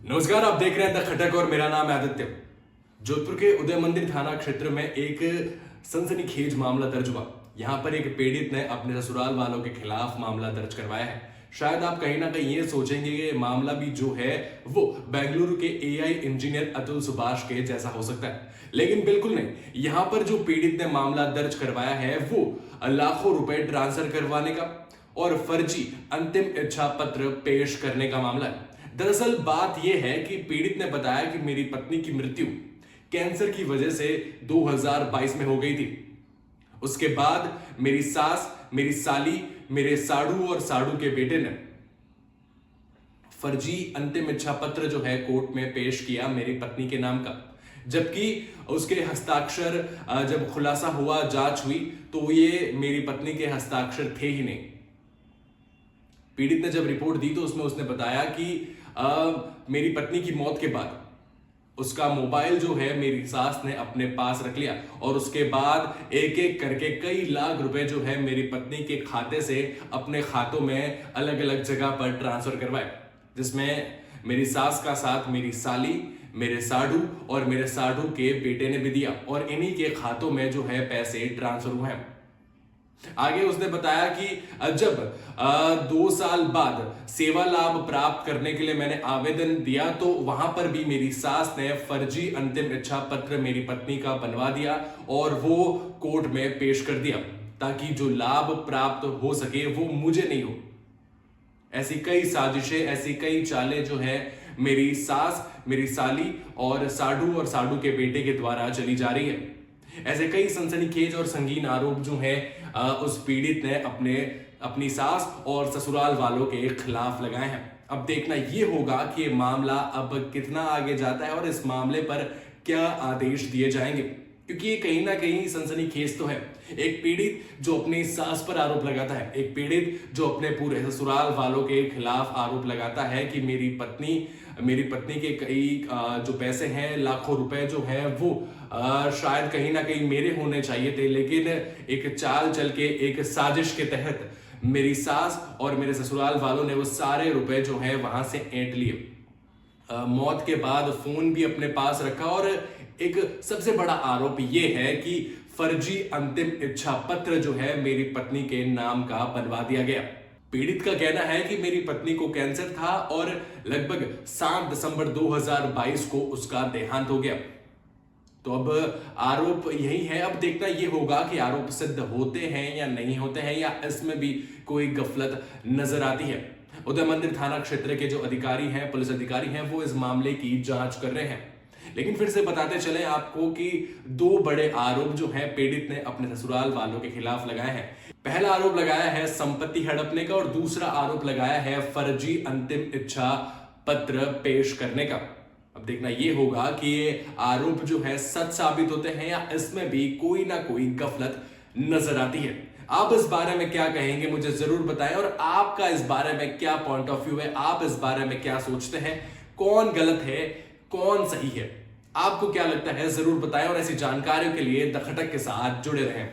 नमस्कार, आप देख रहे हैं द खटक और मेरा नाम है आदित्य। जोधपुर के उदय मंदिर थाना क्षेत्र में एक सनसनीखेज मामला दर्ज हुआ। यहाँ पर एक पीड़ित ने अपने ससुराल वालों के खिलाफ मामला दर्ज करवाया है। शायद आप कहीं ना कहीं ये सोचेंगे कि मामला भी जो है वो बेंगलुरु के एआई इंजीनियर अतुल सुभाष के जैसा हो सकता है, लेकिन बिल्कुल नहीं। यहाँ पर जो पीड़ित ने मामला दर्ज करवाया है वो लाखों रुपए ट्रांसफर करवाने का और फर्जी अंतिम इच्छा पत्र पेश करने का मामला है। दरअसल बात यह है कि पीड़ित ने बताया कि मेरी पत्नी की मृत्यु कैंसर की वजह से 2022 में हो गई थी। उसके बाद मेरी सास, मेरी साली, मेरे साड़ू और साड़ू के बेटे ने फर्जी अंतिम इच्छा पत्र जो है कोर्ट में पेश किया मेरी पत्नी के नाम का, जबकि उसके हस्ताक्षर जब खुलासा हुआ, जांच हुई, तो ये मेरी पत्नी के हस्ताक्षर थे ही नहीं। पीड़ित ने जब रिपोर्ट दी तो उसमें उसने बताया कि मेरी पत्नी की मौत के बाद उसका मोबाइल जो है मेरी सास ने अपने पास रख लिया और उसके बाद एक एक करके कई लाख रुपए जो है मेरी पत्नी के खाते से अपने खातों में अलग अलग जगह पर ट्रांसफर करवाए, जिसमें मेरी सास का साथ मेरी साली, मेरे साडू और मेरे साडू के बेटे ने भी दिया और इन्हीं के खातों में जो है पैसे ट्रांसफर हुए हैं। आगे उसने बताया कि जब 2 साल बाद सेवा लाभ प्राप्त करने के लिए मैंने आवेदन दिया तो वहां पर भी मेरी सास ने फर्जी अंतिम इच्छा पत्र मेरी पत्नी का बनवा दिया और वो कोर्ट में पेश कर दिया ताकि जो लाभ प्राप्त हो सके वो मुझे नहीं हो। ऐसी कई साजिशें, ऐसी कई चालें जो है मेरी सास, मेरी साली और साडू के बेटे के द्वारा चली जा रही है। ऐसे कई सनसनीखेज और संगीन आरोप जो है उस पीड़ित ने अपनी सास और ससुराल वालों के खिलाफ लगाए हैं। अब देखना ये होगा कि ये मामला अब कितना आगे जाता है और इस मामले पर क्या आदेश दिए जाएंगे, क्योंकि ये कहीं ना कहीं सनसनीखेज तो है। एक पीड़ित जो अपनी सास पर आरोप लगाता है, एक पीड़ित जो अपने पूरे ससुराल वालों के खिलाफ आरोप लगाता है कि मेरी पत्नी के कई जो पैसे हैं, लाखों रुपए जो हैं वो शायद कहीं ना कहीं मेरे होने चाहिए थे, लेकिन एक चाल चल के, एक साजिश के तहत मेरी सास और मेरे ससुराल वालों ने वो सारे रुपए जो हैं वहां से ऐंठ लिए। मौत के बाद फोन भी अपने पास रखा और एक सबसे बड़ा आरोप ये है कि फर्जी अंतिम इच्छा पत्र जो है मेरी पत्नी के नाम का बनवा दिया गया। पीड़ित का कहना है कि मेरी पत्नी को कैंसर था और लगभग 7 दिसंबर 2022 को उसका देहांत हो गया। तो अब आरोप यही है। अब देखना ये होगा कि आरोप सिद्ध होते हैं या नहीं होते हैं, या इसमें भी कोई गफलत नजर आती है। उदय मंदिर थाना क्षेत्र के जो अधिकारी हैं, पुलिस अधिकारी हैं, वो इस मामले की जांच कर रहे हैं। लेकिन फिर से बताते चले आपको कि 2 बड़े आरोप जो हैं पीड़ित ने अपने ससुराल वालों के खिलाफ लगाए हैं। पहला आरोप लगाया है संपत्ति हड़पने का और दूसरा आरोप लगाया है फर्जी अंतिम इच्छा पत्र पेश करने का। अब देखना ये होगा कि ये आरोप जो है सच साबित होते हैं या इसमें भी कोई ना कोई गफलत नजर आती है। आप इस बारे में क्या कहेंगे मुझे जरूर बताएं, और आपका इस बारे में क्या पॉइंट ऑफ व्यू है, आप इस बारे में क्या सोचते हैं, कौन गलत है, कौन सही है, आपको क्या लगता है, जरूर बताएं। और ऐसी जानकारियों के लिए द खटक के साथ जुड़े रहें।